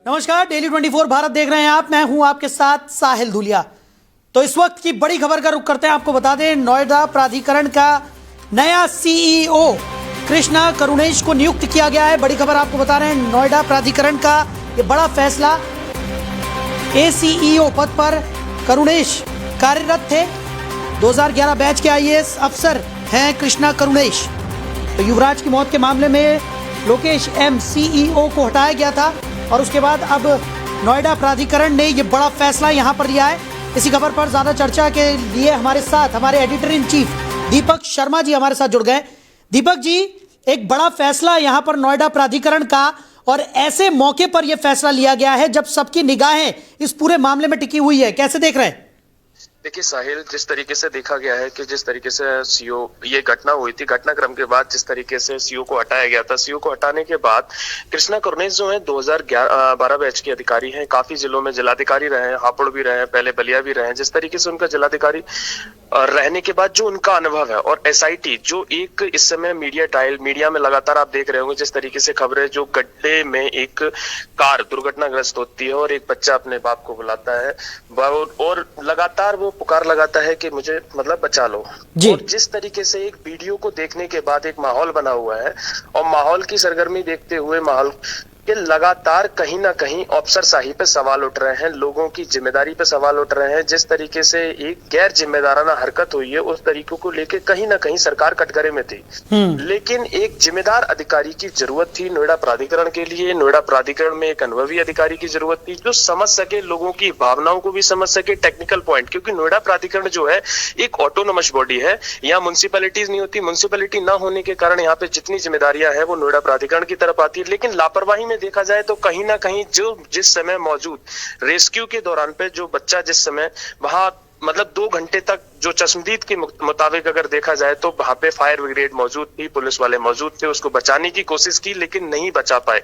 नमस्कार, डेली 24 भारत देख रहे हैं आप। मैं हूं आपके साथ साहिल धुलिया। तो इस वक्त की बड़ी खबर का रुख करते हैं। आपको बता दें, नोएडा प्राधिकरण का नया सीईओ कृष्णा करुणेश को नियुक्त किया गया है। बड़ी खबर आपको बता रहे हैं, नोएडा प्राधिकरण का ये बड़ा फैसला। एसीईओ पद पर करुणेश कार्यरत थे। 2011 बैच के आईएएस अफसर हैं कृष्णा करुणेश। तो युवराज की मौत के मामले में लोकेश एम सीईओ को हटाया गया था और उसके बाद अब नोएडा प्राधिकरण ने ये बड़ा फैसला यहां पर लिया है। इसी खबर पर ज्यादा चर्चा के लिए हमारे साथ हमारे editor in chief Deepak Sharma ji हमारे साथ जुड़ गए। दीपक जी, एक बड़ा फैसला यहां पर नोएडा प्राधिकरण का, और ऐसे मौके पर यह फैसला लिया गया है जब सबकी निगाहें इस पूरे मामले में टिकी हुई है, कैसे देख रहे हैं? देखिए साहिल, जिस तरीके से देखा गया है कि जिस तरीके से सीओ ये घटना हुई थी, घटनाक्रम के बाद जिस तरीके से सीओ को हटाया गया था, सीओ को हटाने के बाद कृष्णा करुणेश जो है 2012 बैच के अधिकारी हैं। काफी जिलों में जिलाधिकारी रहे हैं, हापुड़ भी रहे हैं, पहले बलिया भी रहे हैं। जिस तरीके से उनका जिलाधिकारी रहने के बाद जो उनका अनुभव है, और एसआईटी जो एक इस समय मीडिया में लगातार आप देख रहे होंगे जिस तरीके से खबरें, जो गड्ढे में एक कार दुर्घटनाग्रस्त होती है और एक बच्चा अपने बाप को बुलाता है और लगातार वो पुकार लगाता है कि मुझे मतलब बचा लो। और जिस तरीके से एक वीडियो को देखने के बाद एक माहौल बना हुआ है, और माहौल की सरगर्मी देखते हुए माहौल कि लगातार कहीं ना कहीं अफसरशाही पे सवाल उठ रहे हैं, लोगों की जिम्मेदारी पे सवाल उठ रहे हैं। जिस तरीके से एक गैर जिम्मेदाराना हरकत हुई है, उस तरीकों को लेके कहीं ना कहीं सरकार कटघरे में थी। लेकिन एक जिम्मेदार अधिकारी की जरूरत थी नोएडा प्राधिकरण के लिए। नोएडा प्राधिकरण में एक अनुभवी अधिकारी की जरूरत थी जो समझ सके, लोगों की भावनाओं को भी समझ सके, टेक्निकल पॉइंट। क्योंकि नोएडा प्राधिकरण जो है एक ऑटोनोमस बॉडी है, यहाँ म्युनिसिपैलिटीज नहीं होती। म्युनिसिपैलिटी ना होने के कारण यहाँ पे जितनी जिम्मेदारियां हैं वो नोएडा प्राधिकरण की तरफ आती है। लेकिन लापरवाही में देखा जाए तो कहीं ना कहीं जो जिस समय मौजूद रेस्क्यू के दौरान पे जो बच्चा जिस समय वहां मतलब 2 घंटे तक जो चश्मदीद के मुताबिक अगर देखा जाए तो वहां पे फायर ब्रिगेड मौजूद थी, पुलिस वाले मौजूद थे, उसको बचाने की कोशिश की लेकिन नहीं बचा पाए।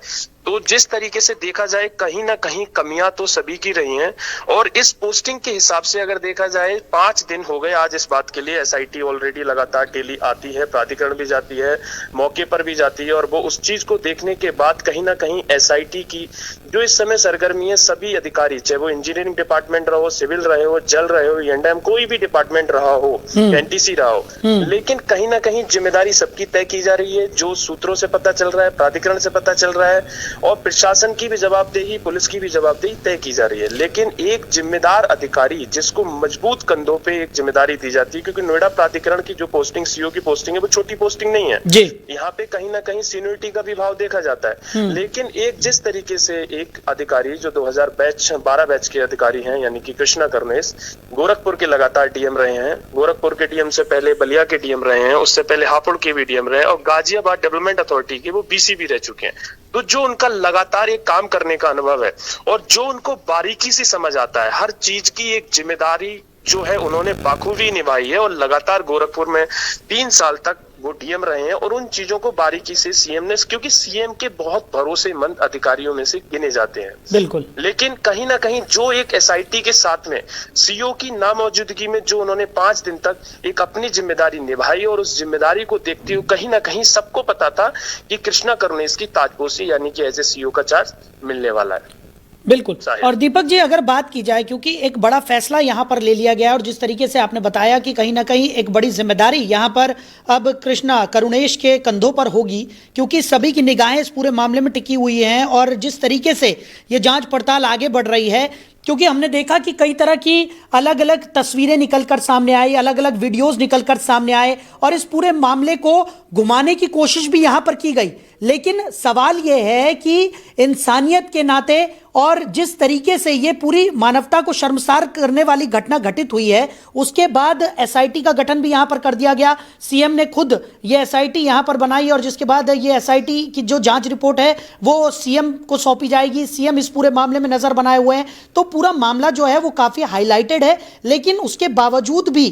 तो जिस तरीके से देखा जाए कहीं ना कहीं कमियां तो सभी की रही हैं। और इस पोस्टिंग के हिसाब से अगर देखा जाए 5 दिन हो गए आज इस बात के लिए। एसआईटी ऑलरेडी लगातार डेली आती है, प्राधिकरण भी जाती है, मौके पर भी जाती है, और वो उस चीज को देखने के बाद कहीं ना कहीं एसआईटी की जो इस समय सरगर्मी है, सभी अधिकारी, चाहे वो इंजीनियरिंग डिपार्टमेंट रहो, सिविल रहे हो, जल रहे हो, एंडम कोई भी डिपार्टमेंट रहा हो, एनटीसी रहा हो, लेकिन कहीं ना कहीं जिम्मेदारी सबकी तय की जा रही है। जो सूत्रों से पता चल रहा है, प्राधिकरण से पता चल रहा है, और प्रशासन की भी जवाबदेही, पुलिस की भी जवाबदेही तय की जा रही है। लेकिन एक जिम्मेदार अधिकारी जिसको मजबूत कंधों पे एक जिम्मेदारी दी जाती है, क्योंकि नोएडा प्राधिकरण की जो पोस्टिंग, सीओ की पोस्टिंग है, वो छोटी पोस्टिंग नहीं है जी। यहाँ पे कहीं ना कहीं सीनियरिटी का भी भाव देखा जाता है। लेकिन एक जिस तरीके से एक अधिकारी जो 2012 बैच के अधिकारी हैं, यानी कि कृष्णा करुणेश, गोरखपुर के लगातार डीएम रहे हैं, गोरखपुर के डीएम से पहले बलिया के डीएम रहे हैं, उससे पहले हापुड़ के भी डीएम रहे, और गाजियाबाद डेवलपमेंट अथॉरिटी के वो बीसी भी रह चुके हैं। तो जो उनका लगातार एक काम करने का अनुभव है, और जो उनको बारीकी से समझ आता है, हर चीज की एक जिम्मेदारी जो है उन्होंने बाखूबी निभाई है। और लगातार गोरखपुर में 3 साल तक वो डीएम रहे हैं, और उन चीजों को बारीकी से सीएम ने, क्योंकि सीएम के बहुत भरोसेमंद अधिकारियों में से गिने जाते हैं बिल्कुल। लेकिन कहीं ना कहीं जो एक एसआईटी के साथ में सीओ की नामौजूदगी में जो उन्होंने 5 दिन तक एक अपनी जिम्मेदारी निभाई, और उस जिम्मेदारी को देखते हुए कहीं ना कहीं सबको पता था कि कृष्णा करुणेश की ताजपोशी यानी कि एज ए सीओ का चार्ज मिलने वाला है। बिल्कुल। और दीपक जी, अगर बात की जाए, क्योंकि एक बड़ा फैसला यहां पर ले लिया गया, और जिस तरीके से आपने बताया कि कहीं ना कहीं एक बड़ी जिम्मेदारी यहां पर अब कृष्णा करुणेश के कंधों पर होगी, क्योंकि सभी की निगाहें इस पूरे मामले में टिकी हुई हैं। और जिस तरीके से ये जांच पड़ताल आगे बढ़ रही है, क्योंकि हमने देखा कि कई तरह की अलग अलग तस्वीरें निकलकर सामने आई, अलग अलग वीडियोस निकलकर सामने आए, और इस पूरे मामले को घुमाने की कोशिश भी यहां पर की गई। लेकिन सवाल यह है कि इंसानियत के नाते, और जिस तरीके से ये पूरी मानवता को शर्मसार करने वाली घटना घटित हुई है, उसके बाद एसआईटी का गठन भी यहां पर कर दिया गया। सीएम ने खुद ये एसआईटी यहां पर बनाई, और जिसके बाद ये एसआईटी की जो जांच रिपोर्ट है वो सीएम को सौंपी जाएगी। सीएम इस पूरे मामले में नजर बनाए हुए हैं। तो पूरा मामला जो है वो काफी हाईलाइटेड है, लेकिन उसके बावजूद भी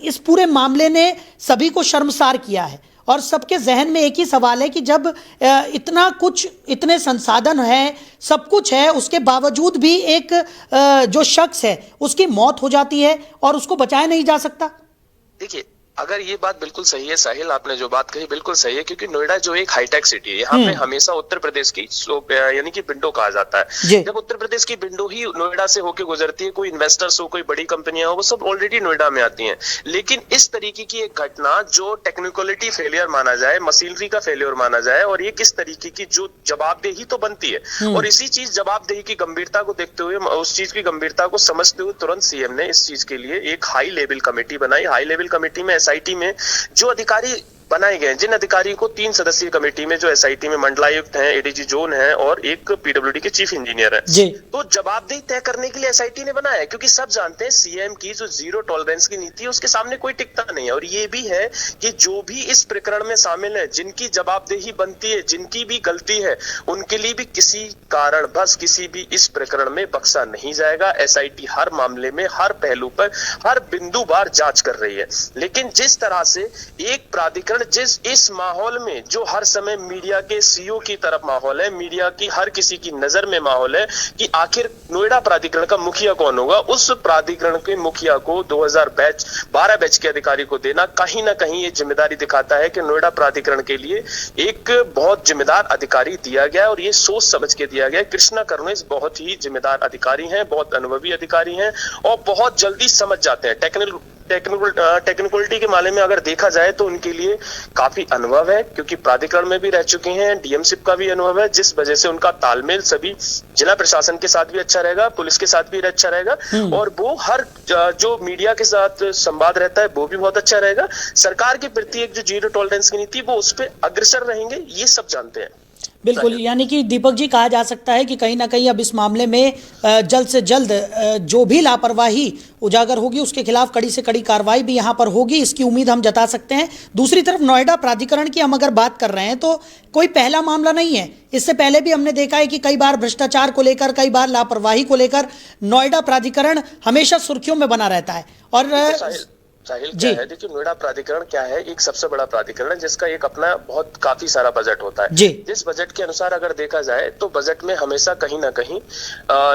इस पूरे मामले ने सभी को शर्मसार किया है। और सबके जहन में एक ही सवाल है कि जब इतना कुछ, इतने संसाधन है, सब कुछ है, उसके बावजूद भी एक जो शख्स है उसकी मौत हो जाती है और उसको बचाया नहीं जा सकता। देखिए, अगर ये बात बिल्कुल सही है साहिल, आपने जो बात कही बिल्कुल सही है, क्योंकि नोएडा जो एक हाईटेक सिटी है, यहाँ पे हमेशा उत्तर प्रदेश की यानी कि विंडो कहा जाता है। जब उत्तर प्रदेश की विंडो ही नोएडा से होके गुजरती है, कोई इन्वेस्टर्स हो, कोई बड़ी कंपनियां हो, वो सब ऑलरेडी नोएडा में आती हैं। लेकिन इस तरीके की एक घटना जो टेक्निकलिटी फेलियर माना जाए, मशीनरी का फेलियर माना जाए, और ये किस तरीके की जो जवाबदेही तो बनती है, और इसी चीज जवाबदेही की गंभीरता को देखते हुए, उस चीज की गंभीरता को समझते हुए तुरंत सीएम ने इस चीज के लिए एक हाई लेवल कमेटी बनाई। हाई लेवल कमेटी में एसआईटी में जो अधिकारी बनाए गए, जिन अधिकारियों को 3 सदस्यीय कमेटी में, जो एसआईटी में मंडलायुक्त हैं, एडीजी जोन है और एक पीडब्ल्यूडी के चीफ इंजीनियर है, तो जवाबदेही तय करने के लिए एसआईटी ने बनाया है। क्योंकि सब जानते हैं सीएम की जो जीरो टॉलरेंस की नीति है, उसके सामने कोई टिकता नहीं है। और ये भी है कि जो भी इस प्रकरण में शामिल है, जिनकी जवाबदेही बनती है, जिनकी भी गलती है, उनके लिए भी किसी कारण बस किसी भी इस प्रकरण में बख्शा नहीं जाएगा। एसआईटी हर मामले में, हर पहलू पर, हर बिंदु बार जांच कर रही है। लेकिन जिस तरह से एक प्राधिकरण, जिस इस माहौल में जो हर समय मीडिया के सीईओ की तरफ माहौल है, मीडिया की हर किसी की नजर में माहौल है कि आखिर नोएडा प्राधिकरण का मुखिया कौन होगा, उस प्राधिकरण के मुखिया को 2012 बैच के अधिकारी को देना कहीं ना कहीं ये जिम्मेदारी दिखाता है कि नोएडा प्राधिकरण के लिए एक बहुत जिम्मेदार अधिकारी दिया गया, और ये सोच समझ के दिया गया। कृष्णा करुणेश बहुत ही जिम्मेदार अधिकारी हैं, बहुत अनुभवी अधिकारी हैं, और बहुत जल्दी समझ जाते हैं। टेक्निकलिटी के मामले में अगर देखा जाए तो उनके लिए काफी अनुभव है, क्योंकि प्राधिकरण में भी रह चुके हैं, डीएमशिप का भी अनुभव है, जिस वजह से उनका तालमेल सभी जिला प्रशासन के साथ भी अच्छा रहेगा, पुलिस के साथ भी अच्छा रहेगा, और वो हर जो मीडिया के साथ संवाद रहता है वो भी बहुत अच्छा रहेगा। सरकार के प्रति एक जो जीरो टॉलरेंस की नीति, वो उस पर अग्रसर रहेंगे, ये सब जानते हैं। बिल्कुल, यानी कि दीपक जी, कहा जा सकता है कि कहीं ना कहीं अब इस मामले में जल्द से जल्द जो भी लापरवाही उजागर होगी उसके खिलाफ कड़ी से कड़ी कार्रवाई भी यहाँ पर होगी, इसकी उम्मीद हम जता सकते हैं। दूसरी तरफ नोएडा प्राधिकरण की हम अगर बात कर रहे हैं तो कोई पहला मामला नहीं है। इससे पहले भी हमने देखा है कि कई बार भ्रष्टाचार को लेकर, कई बार लापरवाही को लेकर नोएडा प्राधिकरण हमेशा सुर्खियों में बना रहता है। और साहिल क्या है, देखिए नोएडा प्राधिकरण क्या है, एक सबसे बड़ा प्राधिकरण है जिसका एक अपना बहुत काफी सारा बजट होता है। जिस बजट के अनुसार अगर देखा जाए तो बजट में हमेशा कहीं ना कहीं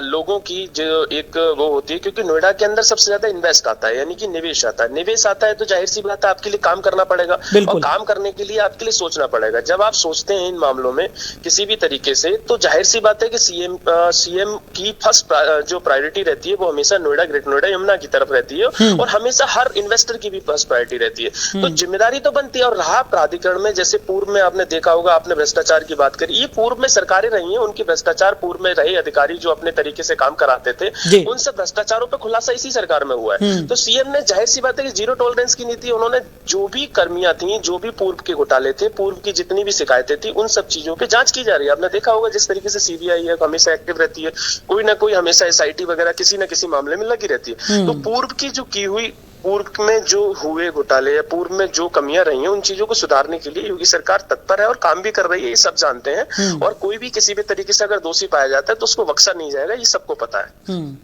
लोगों की जो एक वो होती है, क्योंकि नोएडा के अंदर सबसे ज्यादा इन्वेस्ट आता है, यानी कि निवेश आता है। निवेश आता है तो जाहिर सी बात है आपके लिए काम करना पड़ेगा, और काम करने के लिए आपके लिए सोचना पड़ेगा। जब आप सोचते हैं इन मामलों में किसी भी तरीके से, तो जाहिर सी बात है कि सीएम की फर्स्ट जो प्रायोरिटी रहती है वो हमेशा नोएडा, ग्रेटर नोएडा, यमुना की तरफ रहती है, और हमेशा हर की भी फर्स्ट प्रायोरिटी रहती है। तो जिम्मेदारी तो बनती है। और रहा प्राधिकरण में, जैसे पूर्व में आपने देखा होगा, आपने भ्रष्टाचार की बात करी, ये पूर्व में सरकारें रही हैं, उनकी भ्रष्टाचार पूर्व में रहे अधिकारी जो अपने तरीके से काम कराते थे, उन सब भ्रष्टाचारों पर खुलासा इसी सरकार में हुआ है। तो सीएम ने जाहिर सी बात है कि जीरो टॉलरेंस की नीति, उन्होंने जो भी कर्मियां थी, जो भी पूर्व के घोटाले थे, पूर्व की जितनी भी शिकायतें थी, उन सब चीजों पे जांच की जा रही है। आपने देखा होगा जिस तरीके से सीबीआई है हमेशा एक्टिव रहती है, कोई ना कोई हमेशा एसआईटी वगैरह किसी न किसी मामले में लगी रहती है। तो पूर्व की जो की हुई, पूर्व में जो हुए घोटाले या पूर्व में जो कमियां रही हैं, उन चीजों को सुधारने के लिए योगी सरकार तत्पर है और काम भी कर रही है, ये सब जानते हैं। और कोई भी किसी भी तरीके से अगर दोषी पाया जाता है तो उसको बख्शा नहीं जाएगा, ये सबको पता है।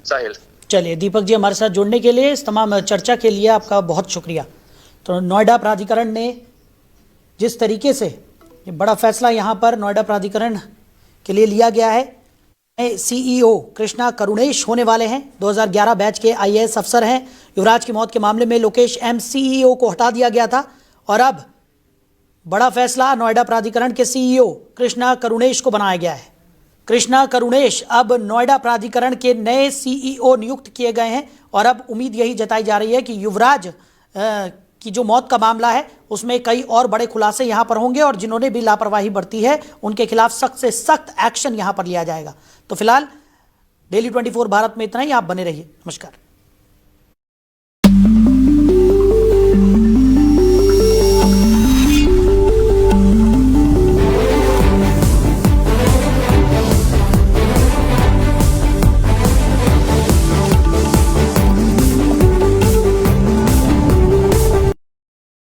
साहिल, चलिए दीपक जी, हमारे साथ जुड़ने के लिए, इस तमाम चर्चा के लिए आपका बहुत शुक्रिया। तो नोएडा प्राधिकरण ने जिस तरीके से ये बड़ा फैसला यहाँ पर नोएडा प्राधिकरण के लिए लिया गया है, सीईओ कृष्णा करुणेश होने वाले हैं, 2011 बैच के आईएएस अफसर हैं। युवराज की मौत के मामले में लोकेश एम सीईओ को हटा दिया गया था, और अब बड़ा फैसला, नोएडा प्राधिकरण के सीईओ कृष्णा करुणेश को बनाया गया है। कृष्णा करुणेश अब नोएडा प्राधिकरण के नए सीईओ नियुक्त किए गए हैं, और अब उम्मीद यही जताई जा रही है कि युवराज की जो मौत का मामला है उसमें कई और बड़े खुलासे यहां पर होंगे, और जिन्होंने भी लापरवाही बरती है उनके खिलाफ सख्त से सख्त एक्शन यहां पर लिया जाएगा। तो फिलहाल डेली 24 भारत में इतना ही। आप बने रहिए। नमस्कार।